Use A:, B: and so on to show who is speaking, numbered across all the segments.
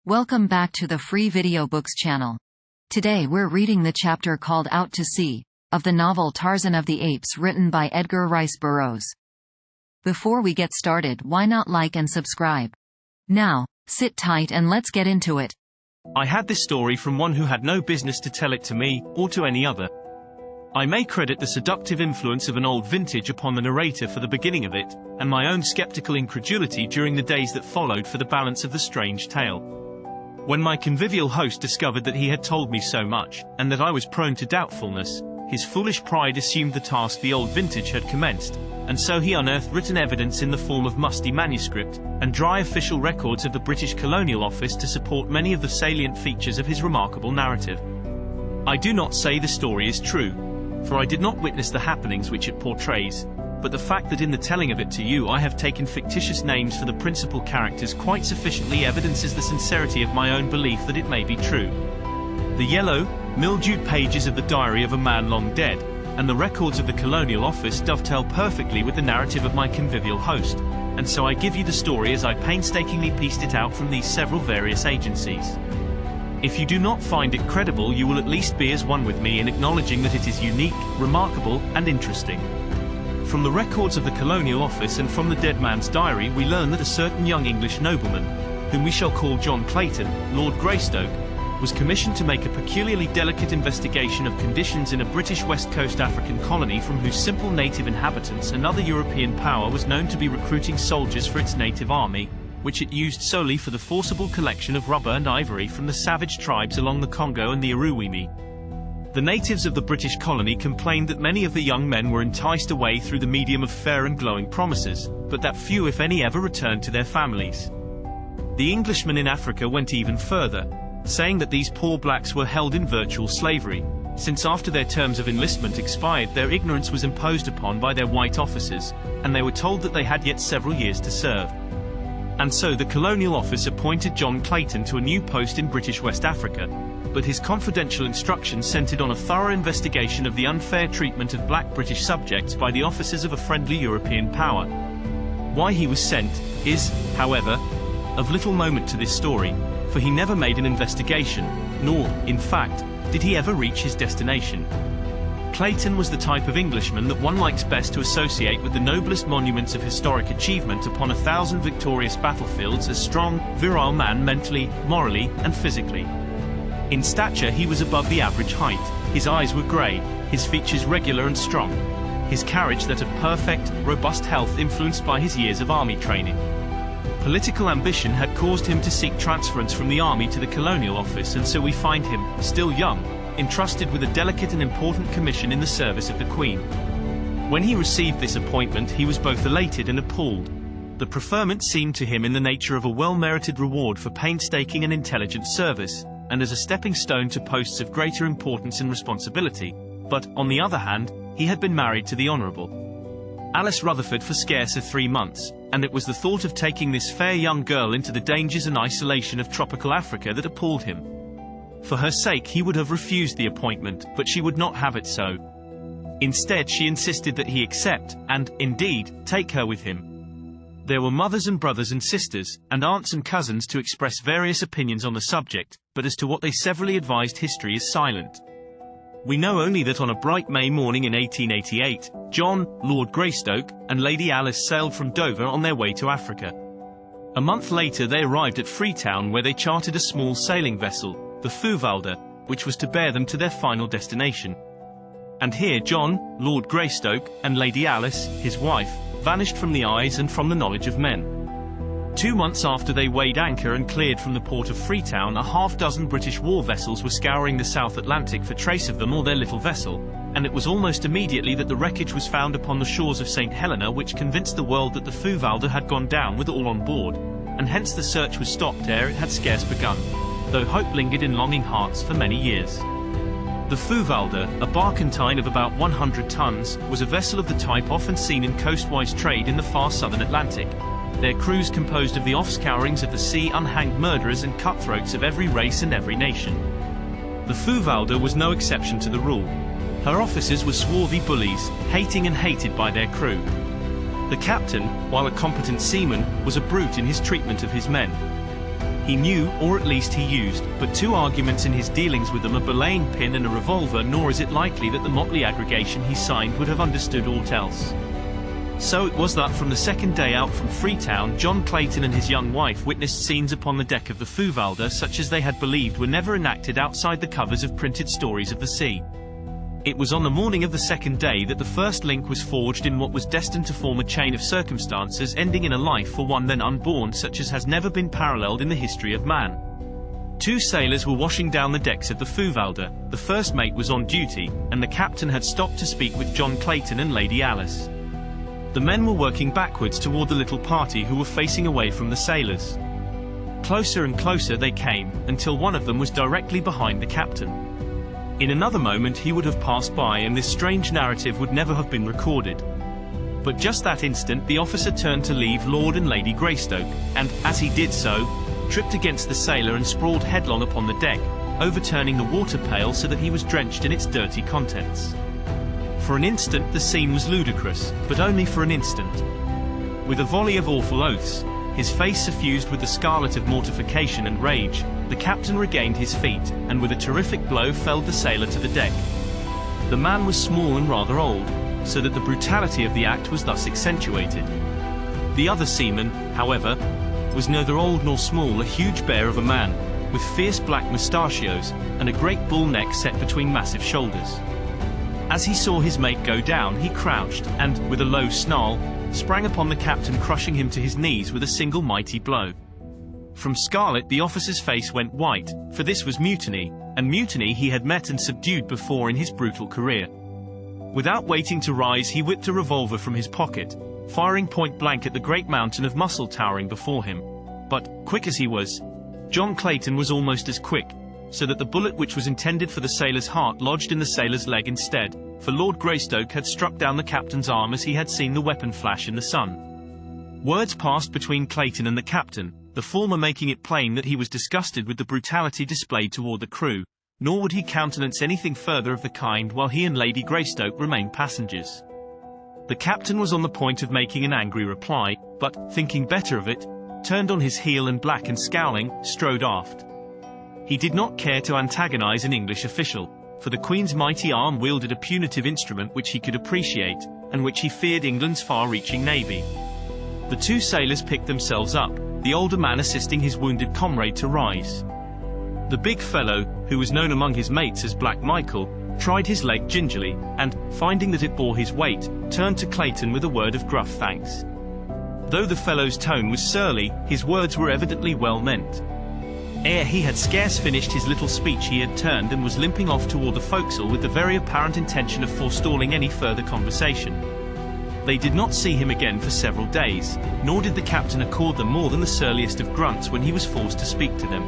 A: Welcome back to the Free Video Books channel. Today we're reading the chapter called Out to Sea, of the novel Tarzan of the Apes written by Edgar Rice Burroughs. Before we get started, why not like and subscribe? Now, sit tight and let's get into it.
B: I had this story from one who had no business to tell it to me, or to any other. I may credit the seductive influence of an old vintage upon the narrator for the beginning of it, and my own skeptical incredulity during the days that followed for the balance of the strange tale. When my convivial host discovered that he had told me so much, and that I was prone to doubtfulness, his foolish pride assumed the task the old vintage had commenced, and so he unearthed written evidence in the form of musty manuscript, and dry official records of the British Colonial Office to support many of the salient features of his remarkable narrative. I do not say the story is true, for I did not witness the happenings which it portrays, but the fact that in the telling of it to you I have taken fictitious names for the principal characters quite sufficiently evidences the sincerity of my own belief that it may be true. The yellow, mildewed pages of the diary of a man long dead, and the records of the Colonial Office dovetail perfectly with the narrative of my convivial host, and so I give you the story as I painstakingly pieced it out from these several various agencies. If you do not find it credible, you will at least be as one with me in acknowledging that it is unique, remarkable, and interesting. From the records of the Colonial Office and from the dead man's diary we learn that a certain young English nobleman, whom we shall call John Clayton, Lord Greystoke, was commissioned to make a peculiarly delicate investigation of conditions in a British West Coast African colony from whose simple native inhabitants another European power was known to be recruiting soldiers for its native army, which it used solely for the forcible collection of rubber and ivory from the savage tribes along the Congo and the Uruwimi. The natives of the British colony complained that many of the young men were enticed away through the medium of fair and glowing promises, but that few if any ever returned to their families. The Englishmen in Africa went even further, saying that these poor blacks were held in virtual slavery, since after their terms of enlistment expired their ignorance was imposed upon by their white officers, and they were told that they had yet several years to serve. And so the Colonial Office appointed John Clayton to a new post in British West Africa, but his confidential instructions centered on a thorough investigation of the unfair treatment of black British subjects by the officers of a friendly European power. Why he was sent is, however, of little moment to this story, for he never made an investigation, nor, in fact, did he ever reach his destination. Clayton was the type of Englishman that one likes best to associate with the noblest monuments of historic achievement upon 1,000 victorious battlefields, a strong, virile man mentally, morally, and physically. In stature he was above the average height, his eyes were grey, his features regular and strong, his carriage that of perfect, robust health influenced by his years of army training. Political ambition had caused him to seek transference from the army to the Colonial Office, and so we find him, still young, entrusted with a delicate and important commission in the service of the Queen. When he received this appointment he was both elated and appalled. The preferment seemed to him in the nature of a well-merited reward for painstaking and intelligent service, and as a stepping stone to posts of greater importance and responsibility, but, on the other hand, he had been married to the Honourable Alice Rutherford for scarce 3 months, and it was the thought of taking this fair young girl into the dangers and isolation of tropical Africa that appalled him. For her sake he would have refused the appointment, but she would not have it so. Instead she insisted that he accept, and, indeed, take her with him. There were mothers and brothers and sisters, and aunts and cousins to express various opinions on the subject, but as to what they severally advised history is silent. We know only that on a bright May morning in 1888, John, Lord Greystoke, and Lady Alice sailed from Dover on their way to Africa. A month later they arrived at Freetown, where they chartered a small sailing vessel, the Fouvalda, which was to bear them to their final destination. And here John, Lord Greystoke, and Lady Alice, his wife, vanished from the eyes and from the knowledge of men. 2 months after they weighed anchor and cleared from the port of Freetown, a half-dozen British war vessels were scouring the South Atlantic for trace of them or their little vessel, and it was almost immediately that the wreckage was found upon the shores of St. Helena, which convinced the world that the Fouvalda had gone down with all on board, and hence the search was stopped ere it had scarce begun, though hope lingered in longing hearts for many years. The Fouvalda, a barkentine of about 100 tons, was a vessel of the type often seen in coastwise trade in the far southern Atlantic, their crews composed of the offscourings of the sea, unhanged murderers and cutthroats of every race and every nation. The Fouvalda was no exception to the rule. Her officers were swarthy bullies, hating and hated by their crew. The captain, while a competent seaman, was a brute in his treatment of his men. He knew, or at least he used, but two arguments in his dealings with them, a belaying pin and a revolver, nor is it likely that the motley aggregation he signed would have understood aught else. So it was that from the second day out from Freetown, John Clayton and his young wife witnessed scenes upon the deck of the Fouvalda such as they had believed were never enacted outside the covers of printed stories of the sea. It was on the morning of the second day that the first link was forged in what was destined to form a chain of circumstances ending in a life for one then unborn such as has never been paralleled in the history of man. Two sailors were washing down the decks of the Fouvalda. The first mate was on duty, and the captain had stopped to speak with John Clayton and Lady Alice. The men were working backwards toward the little party who were facing away from the sailors. Closer and closer they came, until one of them was directly behind the captain. In another moment he would have passed by and this strange narrative would never have been recorded. But just that instant the officer turned to leave Lord and Lady Greystoke, and, as he did so, tripped against the sailor and sprawled headlong upon the deck, overturning the water pail so that he was drenched in its dirty contents. For an instant the scene was ludicrous, but only for an instant. With a volley of awful oaths, his face suffused with the scarlet of mortification and rage, the captain regained his feet, and with a terrific blow felled the sailor to the deck. The man was small and rather old, so that the brutality of the act was thus accentuated. The other seaman, however, was neither old nor small, a huge bear of a man, with fierce black mustachios, and a great bull neck set between massive shoulders. As he saw his mate go down, he crouched, and, with a low snarl, sprang upon the captain, crushing him to his knees with a single mighty blow. From scarlet the officer's face went white, for this was mutiny, and mutiny he had met and subdued before in his brutal career. Without waiting to rise he whipped a revolver from his pocket, firing point blank at the great mountain of muscle towering before him. But, quick as he was, John Clayton was almost as quick, so that the bullet which was intended for the sailor's heart lodged in the sailor's leg instead, for Lord Greystoke had struck down the captain's arm as he had seen the weapon flash in the sun. Words passed between Clayton and the captain, the former making it plain that he was disgusted with the brutality displayed toward the crew, nor would he countenance anything further of the kind while he and Lady Greystoke remained passengers. The captain was on the point of making an angry reply, but, thinking better of it, turned on his heel and black and scowling, strode aft. He did not care to antagonize an English official, for the Queen's mighty arm wielded a punitive instrument which he could appreciate, and which he feared England's far-reaching navy. The two sailors picked themselves up, the older man assisting his wounded comrade to rise. The big fellow, who was known among his mates as Black Michael, tried his leg gingerly, and, finding that it bore his weight, turned to Clayton with a word of gruff thanks. Though the fellow's tone was surly, his words were evidently well meant. Ere he had scarce finished his little speech he had turned and was limping off toward the forecastle with the very apparent intention of forestalling any further conversation. They did not see him again for several days, nor did the captain accord them more than the surliest of grunts when he was forced to speak to them.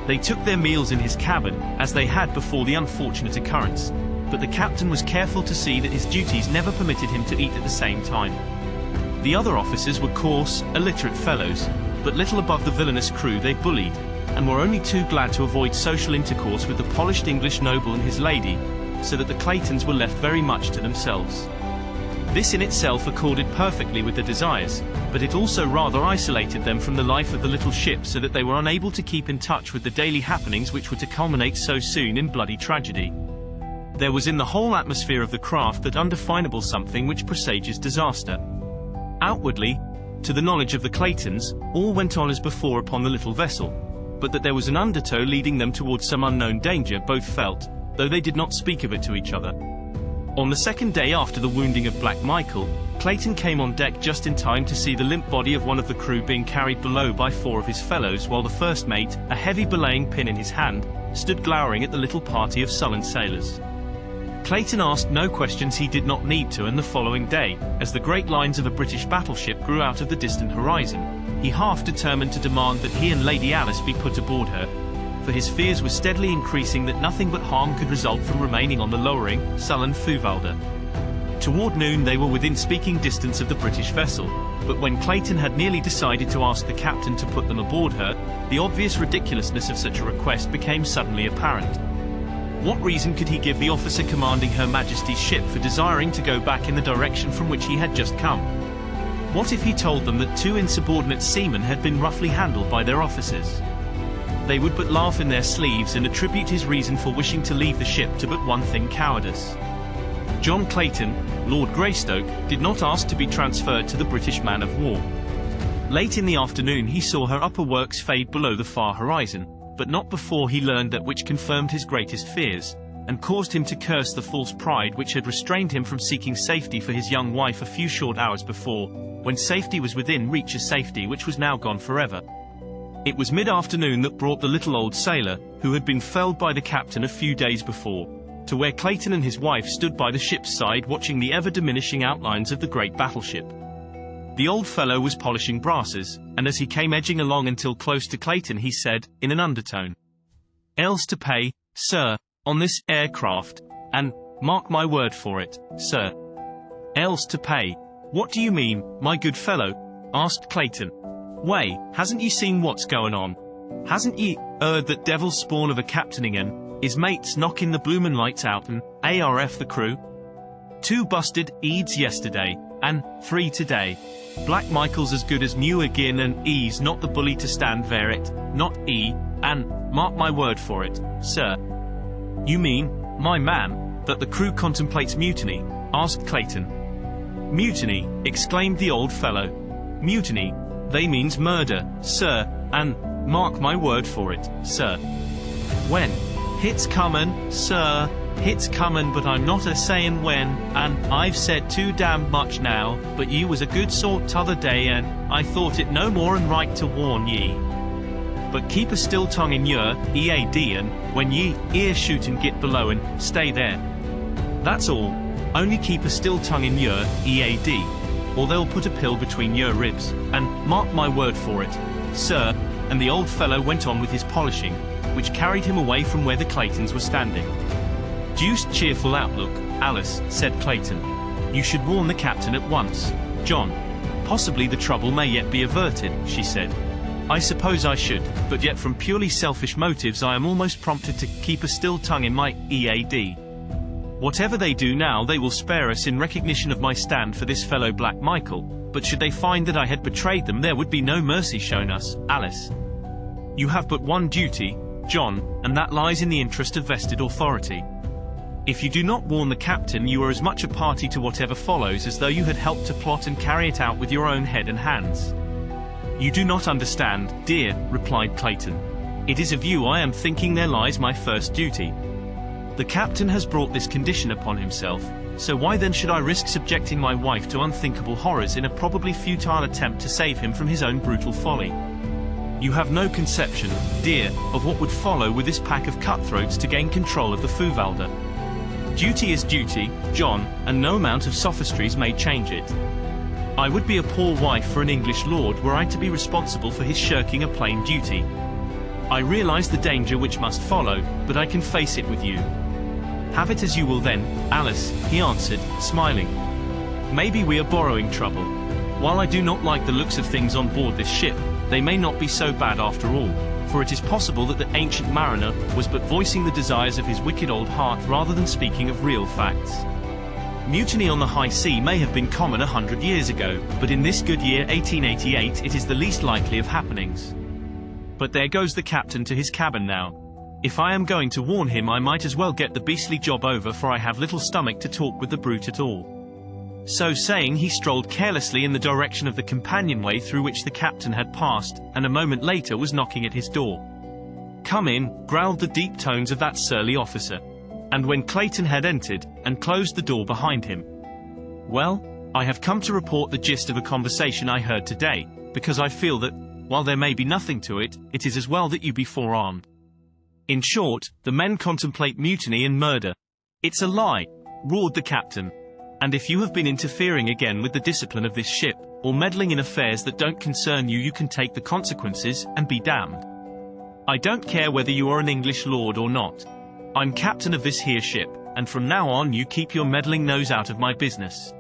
B: They took their meals in his cabin, as they had before the unfortunate occurrence, but the captain was careful to see that his duties never permitted him to eat at the same time. The other officers were coarse, illiterate fellows, but little above the villainous crew they bullied, and were only too glad to avoid social intercourse with the polished English noble and his lady, so that the Claytons were left very much to themselves. This in itself accorded perfectly with their desires, but it also rather isolated them from the life of the little ship so that they were unable to keep in touch with the daily happenings which were to culminate so soon in bloody tragedy. There was in the whole atmosphere of the craft that undefinable something which presages disaster. Outwardly, to the knowledge of the Claytons, all went on as before upon the little vessel, but that there was an undertow leading them towards some unknown danger both felt, though they did not speak of it to each other. On the second day after the wounding of Black Michael, Clayton came on deck just in time to see the limp body of one of the crew being carried below by four of his fellows, while the first mate, a heavy belaying pin in his hand, stood glowering at the little party of sullen sailors. Clayton asked no questions he did not need to, and the following day, as the great lines of a British battleship grew out of the distant horizon, he half determined to demand that he and Lady Alice be put aboard her, for his fears were steadily increasing that nothing but harm could result from remaining on the lowering, sullen Fouvalda. Toward noon they were within speaking distance of the British vessel, but when Clayton had nearly decided to ask the captain to put them aboard her, the obvious ridiculousness of such a request became suddenly apparent. What reason could he give the officer commanding Her Majesty's ship for desiring to go back in the direction from which he had just come? What if he told them that two insubordinate seamen had been roughly handled by their officers? they would but laugh in their sleeves and attribute his reason for wishing to leave the ship to but one thing: cowardice. John Clayton, Lord Greystoke, did not ask to be transferred to the British man of war. Late in the afternoon he saw her upper works fade below the far horizon, but not before he learned that which confirmed his greatest fears, and caused him to curse the false pride which had restrained him from seeking safety for his young wife a few short hours before, when safety was within reach, a safety which was now gone forever. It was mid-afternoon that brought the little old sailor, who had been felled by the captain a few days before, to where Clayton and his wife stood by the ship's side watching the ever-diminishing outlines of the great battleship. The old fellow was polishing brasses, and as he came edging along until close to Clayton he said, in an undertone, "Else to pay, sir, on this aircraft, and, mark my word for it, sir." "Else to pay? What do you mean, my good fellow?" asked Clayton. "Way, hasn't ye seen what's going on? Hasn't ye heard that devil spawn of a captaining and his mates knocking the bloomin' lights out and ARF the crew? 2 busted Eads yesterday, and 3 today. Black Michael's as good as new again, and E's not the bully to stand there it, not E, and, mark my word for it, sir." "You mean, my man, that the crew contemplates mutiny?" asked Clayton. "Mutiny!" exclaimed the old fellow. "Mutiny? They means murder, sir, and, mark my word for it, sir. When? Hit's comin', sir, hit's comin', but I'm not a-sayin' when, and I've said too damned much now, but ye was a good sort t'other day, and I thought it no more'n right to warn ye. But keep a still tongue in yer EAD, and when ye ear shoot and git below and stay there. That's all. Only keep a still tongue in yer EAD, or they'll put a pill between yer ribs, and mark my word for it, sir." And the old fellow went on with his polishing, which carried him away from where the Claytons were standing. "Deuced cheerful outlook, Alice," said Clayton. "You should warn the captain at once, John. Possibly the trouble may yet be averted," she said. "I suppose I should, but yet from purely selfish motives I am almost prompted to keep a still tongue in my EAD. Whatever they do now they will spare us in recognition of my stand for this fellow Black Michael, but should they find that I had betrayed them there would be no mercy shown us, Alice. You have but one duty, John, and that lies in the interest of vested authority. If you do not warn the captain you are as much a party to whatever follows as though you had helped to plot and carry it out with your own head and hands." "You do not understand, dear," replied Clayton. "It is of you I am thinking there lies my first duty. The captain has brought this condition upon himself, so why then should I risk subjecting my wife to unthinkable horrors in a probably futile attempt to save him from his own brutal folly? You have no conception, dear, of what would follow with this pack of cutthroats to gain control of the Fuvalda. Duty is duty, John, and no amount of sophistries may change it. I would be a poor wife for an English lord were I to be responsible for his shirking a plain duty. I realize the danger which must follow, but I can face it with you." "Have it as you will then, Alice," he answered, smiling. "Maybe we are borrowing trouble. While I do not like the looks of things on board this ship, they may not be so bad after all, for it is possible that the ancient mariner was but voicing the desires of his wicked old heart rather than speaking of real facts. Mutiny on the high sea may have been common 100 years ago, but in this good year 1888 it is the least likely of happenings. But there goes the captain to his cabin now. If I am going to warn him I might as well get the beastly job over, for I have little stomach to talk with the brute at all." So saying he strolled carelessly in the direction of the companionway through which the captain had passed, and a moment later was knocking at his door. "Come in," growled the deep tones of that surly officer. And when Clayton had entered, and closed the door behind him, "Well, I have come to report the gist of a conversation I heard today, because I feel that, while there may be nothing to it, it is as well that you be forearmed. In short, the men contemplate mutiny and murder." "It's a lie!" roared the captain. "And if you have been interfering again with the discipline of this ship, or meddling in affairs that don't concern you, you can take the consequences, and be damned. I don't care whether you are an English lord or not. I'm captain of this here ship, and from now on you keep your meddling nose out of my business."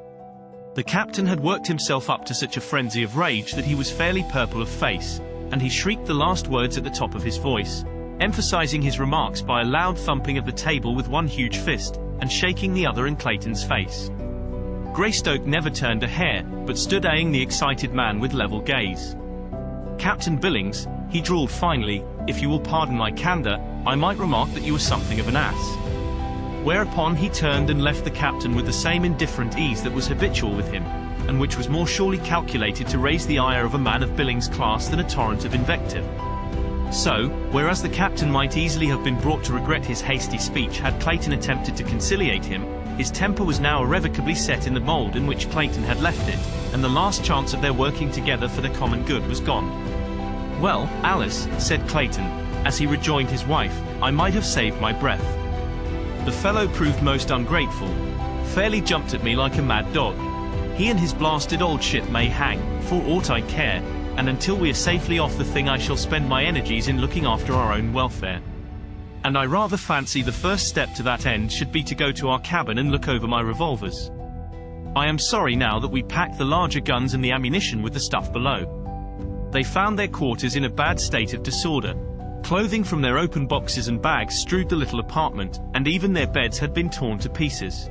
B: The captain had worked himself up to such a frenzy of rage that he was fairly purple of face, and he shrieked the last words at the top of his voice, emphasizing his remarks by a loud thumping of the table with one huge fist, and shaking the other in Clayton's face. Greystoke never turned a hair, but stood eyeing the excited man with level gaze. "Captain Billings," he drawled finally, if you will pardon my candor, I might remark that you are something of an ass." Whereupon he turned and left the captain with the same indifferent ease that was habitual with him, and which was more surely calculated to raise the ire of a man of Billing's class than a torrent of invective. So, whereas the captain might easily have been brought to regret his hasty speech had Clayton attempted to conciliate him, his temper was now irrevocably set in the mold in which Clayton had left it, and the last chance of their working together for the common good was gone. "Well, Alice," said Clayton, as he rejoined his wife, "I might have saved my breath. The fellow proved most ungrateful. Fairly jumped at me like a mad dog. He and his blasted old ship may hang, for aught I care, and until we are safely off the thing I shall spend my energies in looking after our own welfare. And I rather fancy the first step to that end should be to go to our cabin and look over my revolvers. I am sorry now that we packed the larger guns and the ammunition with the stuff below." They found their quarters in a bad state of disorder. Clothing from their open boxes and bags strewed the little apartment, and even their beds had been torn to pieces.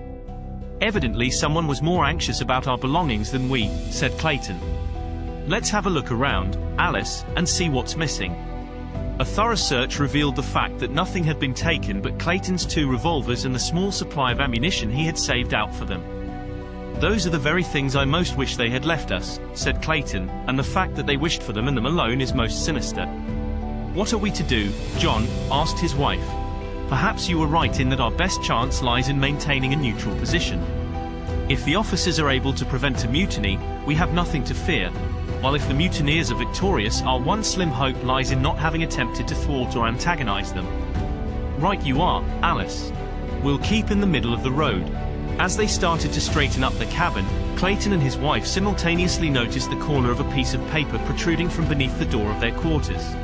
B: "Evidently someone was more anxious about our belongings than we," said Clayton. "Let's have a look around, Alice, and see what's missing." A thorough search revealed the fact that nothing had been taken but Clayton's 2 revolvers and the small supply of ammunition he had saved out for them. "Those are the very things I most wish they had left us," said Clayton, "and the fact that they wished for them and them alone is most sinister." "What are we to do, John?" asked his wife. "Perhaps you were right in that our best chance lies in maintaining a neutral position. If the officers are able to prevent a mutiny, we have nothing to fear, while if the mutineers are victorious, our one slim hope lies in not having attempted to thwart or antagonize them." "Right you are, Alice. We'll keep in the middle of the road." As they started to straighten up the cabin, Clayton and his wife simultaneously noticed the corner of a piece of paper protruding from beneath the door of their quarters.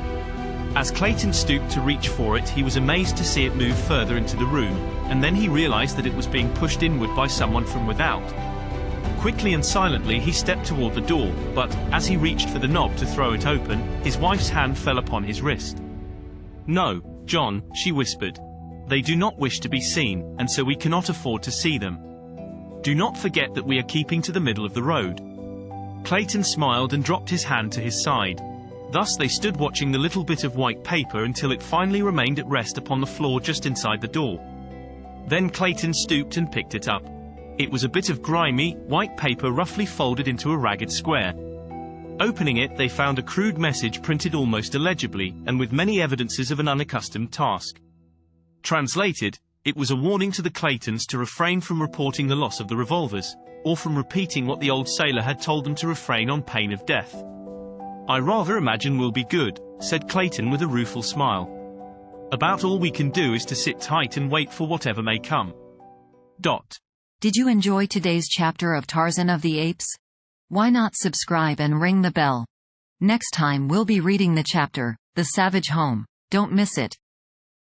B: As Clayton stooped to reach for it, he was amazed to see it move further into the room, and then he realized that it was being pushed inward by someone from without. Quickly and silently he stepped toward the door, but, as he reached for the knob to throw it open, his wife's hand fell upon his wrist. "No, John," she whispered. "They do not wish to be seen, and so we cannot afford to see them. Do not forget that we are keeping to the middle of the road." Clayton smiled and dropped his hand to his side. Thus they stood watching the little bit of white paper until it finally remained at rest upon the floor just inside the door. Then Clayton stooped and picked it up. It was a bit of grimy, white paper roughly folded into a ragged square. Opening it, they found a crude message printed almost illegibly, and with many evidences of an unaccustomed task. Translated, it was a warning to the Claytons to refrain from reporting the loss of the revolvers, or from repeating what the old sailor had told them to refrain on pain of death. "I rather imagine we'll be good," said Clayton with a rueful smile. "About all we can do is to sit tight and wait for whatever may come."
A: Did you enjoy today's chapter of Tarzan of the Apes? Why not subscribe and ring the bell? Next time we'll be reading the chapter, The Savage Home. Don't miss it.